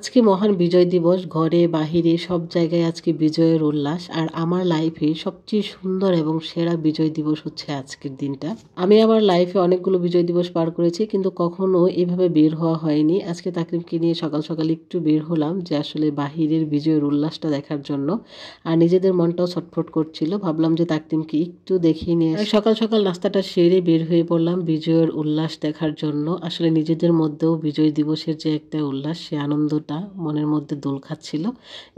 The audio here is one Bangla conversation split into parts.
আজকে মহান বিজয় দিবস। ঘরে বাহিরে সব জায়গায় আজকে বিজয়ের উল্লাস। আর আমার লাইফে সবচেয়ে সুন্দর এবং সেরা বিজয় দিবস হচ্ছে আজকের দিনটা। আমি আমার লাইফে অনেকগুলো বিজয় দিবস পার করেছি, কিন্তু কখনো এভাবে বের হওয়া হয়নি। আজকে তাকরিমকে নিয়ে সকাল সকাল একটু বের হলাম, যে আসলে বাহিরের বিজয়ের উল্লাসটা দেখার জন্য। আর নিজেদের মনটাও ছটফট করছিল, ভাবলাম যে তাকরিমকে একটু দেখিয়ে নিয়ে সকাল সকাল নাস্তাটা সেরে বের হয়ে পড়লাম বিজয়ের উল্লাস দেখার জন্য। আসলে নিজেদের মধ্যেও বিজয় দিবসের যে একটা উল্লাস, সে আনন্দটা মনের মধ্যে দোল খাচ্ছিল।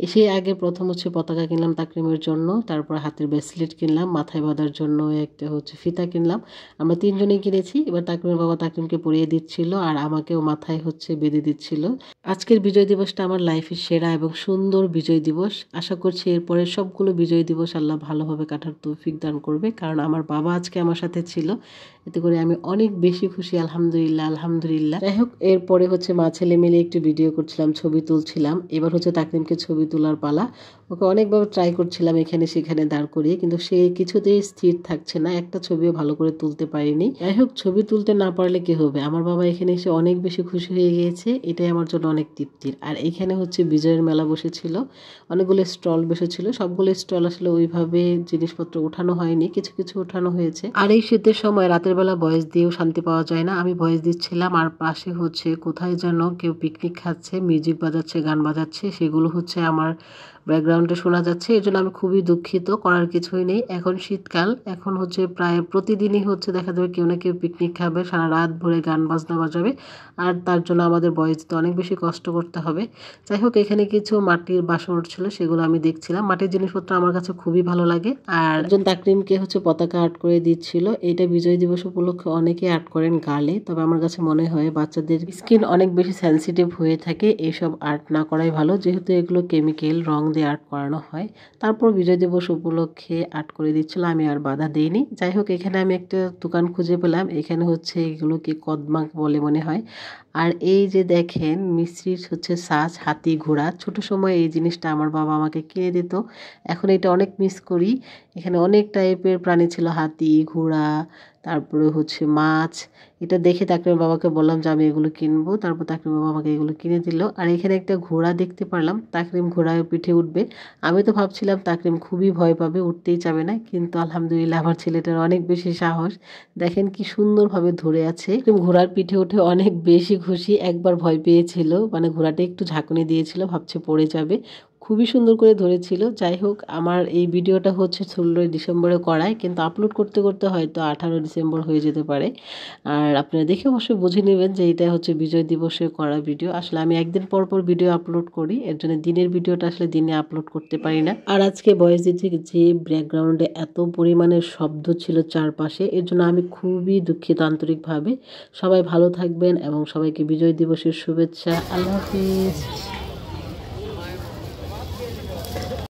এসে আগে প্রথম হচ্ছে পতাকা কিনলাম তাকরিমের জন্য, তারপর হাতের ব্রেসলেট কিনলাম, মাথায় বাঁধার জন্য একটা হচ্ছে ফিতা কিনলাম। আমরা তিনজনেই কিনেছি। এবার তাকরিমের বাবা তাকরিমকে পরিয়ে দিচ্ছিল আর আমাকেও মাথায় হচ্ছে বেঁধে দিচ্ছিল। আজকের বিজয় দিবসটা আমার লাইফের সেরা এবং সুন্দর বিজয় দিবস। আশা করছি এরপরে সবগুলো বিজয় দিবস আল্লাহ ভালোভাবে কাটার তৌফিক দান করবে, কারণ আমার বাবা আজকে আমার সাথে ছিল। এতে করে আমি অনেক বেশি খুশি। আলহামদুলিল্লাহ আলহামদুলিল্লাহ। যাই হোক, এরপরে হচ্ছে মা ছেলে মিলে একটু ভিডিও করছিলাম, ছবি তুলছিলাম। এবার হচ্ছে তাকরিমকে ছবি তোলার পালা। ওকে অনেকভাবে ট্রাই করছিলাম এখানে সেখানে দাঁড় করিয়ে, কিন্তু সে কিছুতেই স্থির থাকছে না, একটা ছবিও ভালো করে তুলতে পারিনি। যাই হোক, ছবি তুলতে না পারলে কি হবে, আমার বাবা এখানে এসে অনেক বেশি খুশি হয়ে গিয়েছে, এটাই আমার জন্য অনেক তৃপ্তির। আর এখানে হচ্ছে বিজয়ের মেলা বসেছিল, অনেকগুলো স্টল বসেছিল। সবগুলো স্টল আসলে ওইভাবে জিনিসপত্র উঠানো হয়নি, কিছু কিছু উঠানো হয়েছে। আর এই শীতের সময় রাতের বেলা ভয়েস দিয়েও শান্তি পাওয়া যায় না। আমি ভয়েস দিচ্ছিলাম আর পাশে হচ্ছে কোথায় যেন কেউ পিকনিক খাচ্ছে, মিউজিক বাজাচ্ছে, গান বাজাচ্ছে, সেগুলো হচ্ছে আমার ব্যাকগ্রাউন্ডে শোনা যাচ্ছে। এর জন্য আমি খুবই দুঃখিত, করার কিছুই নেই। এখন শীতকাল, এখন হচ্ছে প্রায় প্রতিদিনই হচ্ছে দেখা যাবে কেউ না কেউ পিকনিক খাবে, সারা রাত ভরে গান বাজনা বাজাবে, আর তার জন্য আমাদের ভয়েস দিতে অনেক বেশি কষ্ট করতে হবে। যাই হোক, এখানে কিছু মাটির বাসন উঠছিল, সেগুলো আমি দেখছিলাম। মাটির জিনিসপত্র আমার কাছে খুবই ভালো লাগে। আর একজন তাকরিমকে হচ্ছে পতাকা আর্ট করে দিচ্ছিল। এটা বিজয় দিবস উপলক্ষে অনেকে আর্ট করেন গালে, তবে আমার কাছে মনে হয় বাচ্চাদের স্কিন অনেক বেশি সেন্সিটিভ হয়ে থাকে, এইসব আর্ট না করাই ভালো, যেহেতু এগুলো কেমিক্যাল রং দিয়ে আর্ট করানো হয়। তারপর বিজয় দিবস উপলক্ষে আর্ট করে দিচ্ছিল, আমি আর বাধা দেইনি। যাই হোক, এখানে আমি একটা দোকান খুঁজে পেলাম। এখানে হচ্ছে এগুলোকে কদমা বলে মনে হয়। আর এই যে দেখেন, মিস্ত্রির হচ্ছে সাজ, হাতি ঘোড়া। ছোট সময় এই জিনিসটা আমার বাবা আমাকে কিনে দিত, এখন এটা অনেক মিস করি। এখানে অনেক টাইপের প্রাণী ছিল, হাতি ঘোড়া, তারপরে হচ্ছে মাছ। এটা দেখে তাকরিমের বাবাকে বললাম যে আমি এগুলো কিনবো, তারপর তাকরিমের বাবা আমাকে এগুলো কিনে দিল। আর এখানে একটা ঘোড়া দেখতে পারলাম, তাকরিম ঘোড়ায় পিঠে উঠবে। আমি তো ভাবছিলাম তাকরিম খুবই ভয় পাবে, উঠতেই চাবে না, কিন্তু আলহামদুলিল্লাহ আমার ছেলেটার অনেক বেশি সাহস। দেখেন কি সুন্দরভাবে ধরে আছে। ঘোড়ার পিঠে উঠে অনেক বেশি খুশি। একবার ভয় পেয়েছিল, মানে ঘোড়াটা একটু ঝাঁকুনি দিয়েছিল, ভাবছে পড়ে যাবে। খুবই সুন্দর করে ধরেছিল। যাই হোক, আমার এই ভিডিওটা হচ্ছে 16 ডিসেম্বরে করায়, কিন্তু আপলোড করতে করতে হয়তো 18 ডিসেম্বর হয়ে যেতে পারে। আর আপনারা দেখে অবশ্যই বুঝে নেবেন যে এটা হচ্ছে বিজয় দিবসে করা ভিডিও। আসলে আমি একদিন পর পর ভিডিও আপলোড করি, এর জন্য দিনের ভিডিওটা আসলে দিনে আপলোড করতে পারি না। আর আজকে ভয়েস দিচ্ছি যে ব্যাকগ্রাউন্ডে এত পরিমাণের শব্দ ছিল চারপাশে, এর জন্য আমি খুবই দুঃখিত আন্তরিকভাবে। সবাই ভালো থাকবেন এবং সবাইকে বিজয় দিবসের শুভেচ্ছা। আল্লাহ হাফিজ।